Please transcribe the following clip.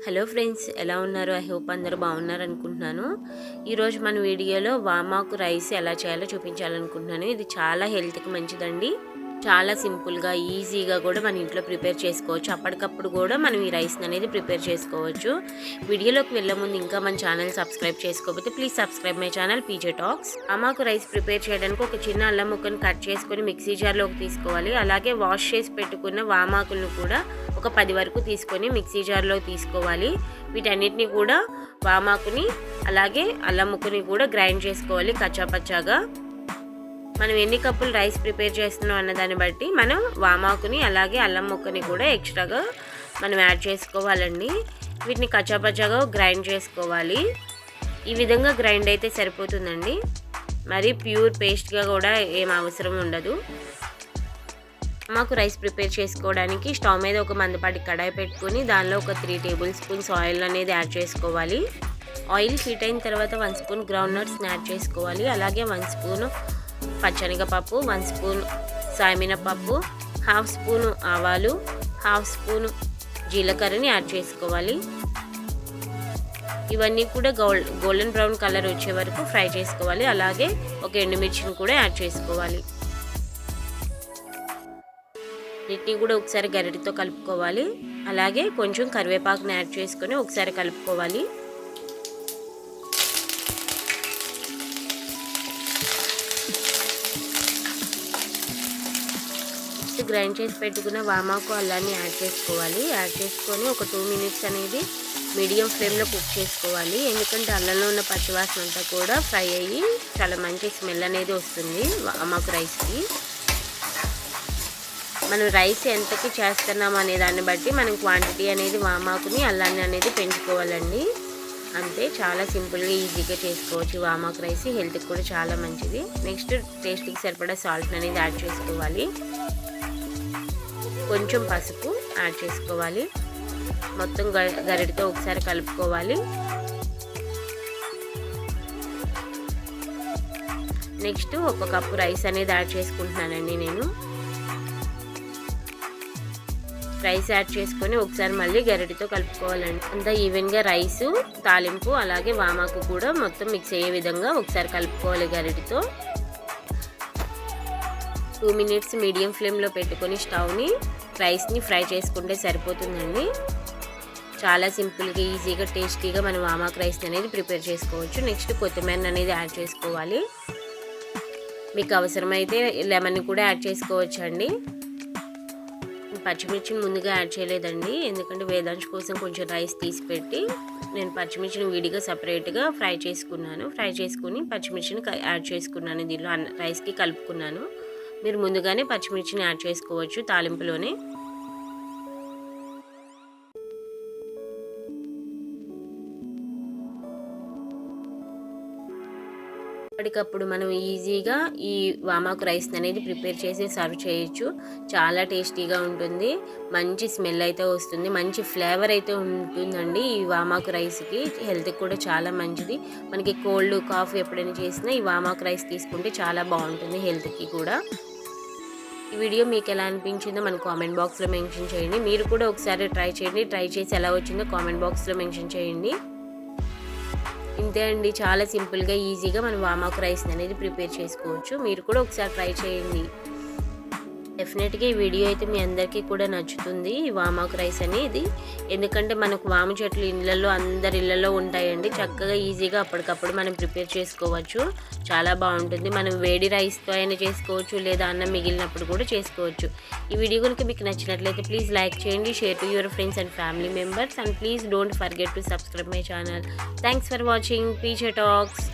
Hello friends, ఎలా ఉన్నారు? I hope అందరూ బాగున్నారు అనుకుంటున్నాను. ఈరోజు మన వీడియోలో వామాకు రైస్ ఎలా చేయాలో చూపించాలనుకుంటున్నాను. ఇది చాలా హెల్త్కి మంచిదండి. చాలా సింపుల్గా ఈజీగా కూడా మన ఇంట్లో ప్రిపేర్ చేసుకోవచ్చు. అప్పటికప్పుడు కూడా మనం ఈ రైస్ అనేది ప్రిపేర్ చేసుకోవచ్చు. వీడియోలోకి వెళ్ళే ముందు ఇంకా మన ఛానల్ సబ్స్క్రైబ్ చేసుకోకపోతే please subscribe my channel PJ talks. వామాకు రైస్ ప్రిపేర్ చేయడానికి ఒక చిన్న అల్లం ముక్కను కట్ చేసుకొని మిక్సీ జార్లోకి తీసుకోవాలి. అలాగే వాష్ చేసి పెట్టుకున్న వామాకులను కూడా ఒక 10 వరకు తీసుకొని మిక్సీ జార్లో తీసుకోవాలి. వీటన్నిటిని కూడా వామాకుని అలాగే అల్లం ముక్కని కూడా గ్రైండ్ చేసుకోవాలి కచ్చాపచ్చాగా. మనం ఎన్ని కప్పులు రైస్ ప్రిపేర్ చేస్తున్నాం అన్న దాన్ని బట్టి మనం వామాకుని అలాగే అల్లం ముక్కని కూడా ఎక్స్ట్రాగా మనం యాడ్ చేసుకోవాలండి. వీటిని కచ్చాపచ్చాగా గ్రైండ్ చేసుకోవాలి. ఈ విధంగా గ్రైండ్ అయితే సరిపోతుందండి. మరి ప్యూర్ పేస్ట్గా కూడా ఏం అవసరం ఉండదు. మాకు రైస్ ప్రిపేర్ చేసుకోవడానికి స్టవ్ మీద ఒక మందపాటి కడాయి పెట్టుకొని దానిలో ఒక 3 టేబుల్ స్పూన్స్ ఆయిల్ అనేది యాడ్ చేసుకోవాలి. ఆయిల్ హీట్ అయిన తర్వాత 1 స్పూన్ గ్రౌండ్ నట్స్ని యాడ్ చేసుకోవాలి. అలాగే 1 స్పూన్ పచ్చనగపప్పు, 1 స్పూన్ సాయమినపప్పు, 1/2 స్పూన్ ఆవాలు, 1/2 స్పూన్ జీలకర్రని యాడ్ చేసుకోవాలి. ఇవన్నీ కూడా గోల్డెన్ బ్రౌన్ కలర్ వచ్చే వరకు ఫ్రై చేసుకోవాలి. అలాగే ఒక ఎండుమిర్చిని కూడా యాడ్ చేసుకోవాలి. వీటిని కూడా ఒకసారి గరిటెతో కలుపుకోవాలి. అలాగే కొంచెం కరివేపాకుని యాడ్ చేసుకొని ఒకసారి కలుపుకోవాలి. గ్రైండ్ చేసి పెట్టుకున్న వామాకు అల్లాన్ని యాడ్ చేసుకోవాలి. యాడ్ చేసుకొని ఒక 2 మినిట్స్ అనేది మీడియం ఫ్లేమ్లో కుక్ చేసుకోవాలి. ఎందుకంటే అల్లంలో ఉన్న పచ్చివాసన అంతా కూడా ఫ్రై అయ్యి చాలా మంచి స్మెల్ అనేది వస్తుంది వామాకు రైస్కి. మనం రైస్ ఎంతకి చేస్తున్నాం అనే దాన్ని బట్టి మనం క్వాంటిటీ అనేది వామాకుని అల్లాన్ని అనేది పెంచుకోవాలండి. అంతే, చాలా సింపుల్గా ఈజీగా చేసుకోవచ్చు వామాకు రైస్. హెల్త్కి కూడా చాలా మంచిది. నెక్స్ట్ టేస్ట్కి సరిపడా సాల్ట్ అనేది యాడ్ చేసుకోవాలి. కొంచెం పసుపు యాడ్ చేసుకోవాలి. మొత్తం గరిటెతో ఒకసారి కలుపుకోవాలి. నెక్స్ట్ 1 కప్పు రైస్ అనేది యాడ్ చేసుకుంటున్నానండి నేను. రైస్ యాడ్ చేసుకొని ఒకసారి మళ్ళీ గరిటెతో కలుపుకోవాలండి. అంతా ఈవెన్గా రైసు, తాలింపు అలాగే వామాకు కూడా మొత్తం మిక్స్ అయ్యే విధంగా ఒకసారి కలుపుకోవాలి గరిటెతో. 2 మినిట్స్ మీడియం ఫ్లేమ్లో పెట్టుకొని స్టవ్ని రైస్ని ఫ్రై చేసుకుంటే సరిపోతుందండి. చాలా సింపుల్గా ఈజీగా టేస్టీగా మనం వామాకు రైస్ అనేది ప్రిపేర్ చేసుకోవచ్చు. నెక్స్ట్ కొత్తిమీర అనేది యాడ్ చేసుకోవాలి. మీకు అవసరమైతే లెమన్ కూడా యాడ్ చేసుకోవచ్చు అండి. పచ్చిమిర్చిని ముందుగా యాడ్ చేయలేదండి, ఎందుకంటే వేదాంశ్ కోసం కొంచెం రైస్ తీసి పెట్టి నేను పచ్చిమిర్చిని విడిగా సపరేట్గా ఫ్రై చేసుకున్నాను. ఫ్రై చేసుకుని పచ్చిమిర్చిని యాడ్ చేసుకున్నాను. దీనిలో రైస్కి కలుపుకున్నాను. మీరు ముందుగానే పచ్చిమిర్చిని యాడ్ చేసుకోవచ్చు తాలింపులోనే. అప్పటికప్పుడు మనం ఈజీగా ఈ వామాకు రైస్ అనేది ప్రిపేర్ చేసి సర్వ్ చేయొచ్చు. చాలా టేస్టీగా ఉంటుంది. మంచి స్మెల్ అయితే వస్తుంది. మంచి ఫ్లేవర్ అయితే ఉంటుందండి ఈ వామాకు రైస్కి. హెల్త్కి కూడా చాలా మంచిది. మనకి కోల్డ్ కాఫ్ ఎప్పుడైనా చేసినా ఈ వామాకు రైస్ తీసుకుంటే చాలా బాగుంటుంది హెల్త్కి కూడా. ఈ వీడియో మీకు ఎలా అనిపించిందో మన కామెంట్ బాక్స్లో మెన్షన్ చేయండి. మీరు కూడా ఒకసారి ట్రై చేయండి. ట్రై చేసి ఎలా వచ్చిందో కామెంట్ బాక్స్లో మెన్షన్ చేయండి. ఇంతే అండి, చాలా సింపుల్గా ఈజీగా మనం వామాకు రైస్ అనేది ప్రిపేర్ చేసుకోవచ్చు. మీరు కూడా ఒకసారి ట్రై చేయండి. డెఫినెట్గా ఈ వీడియో అయితే మీ అందరికీ కూడా నచ్చుతుంది ఈ వామాకు రైస్ అనేది. ఎందుకంటే మనకు వాము చెట్లు అందరి ఇళ్ళల్లో ఉంటాయండి. చక్కగా ఈజీగా అప్పటికప్పుడు మనం ప్రిపేర్ చేసుకోవచ్చు. చాలా బాగుంటుంది. మనం వేడి రైస్తో అయినా చేసుకోవచ్చు, లేదా అన్నం మిగిలినప్పుడు కూడా చేసుకోవచ్చు. ఈ వీడియో కనుక మీకు నచ్చినట్లయితే ప్లీజ్ లైక్ చేయండి, share to your friends and family members, and please don't forget to subscribe my channel. Thanks for watching PJ talks.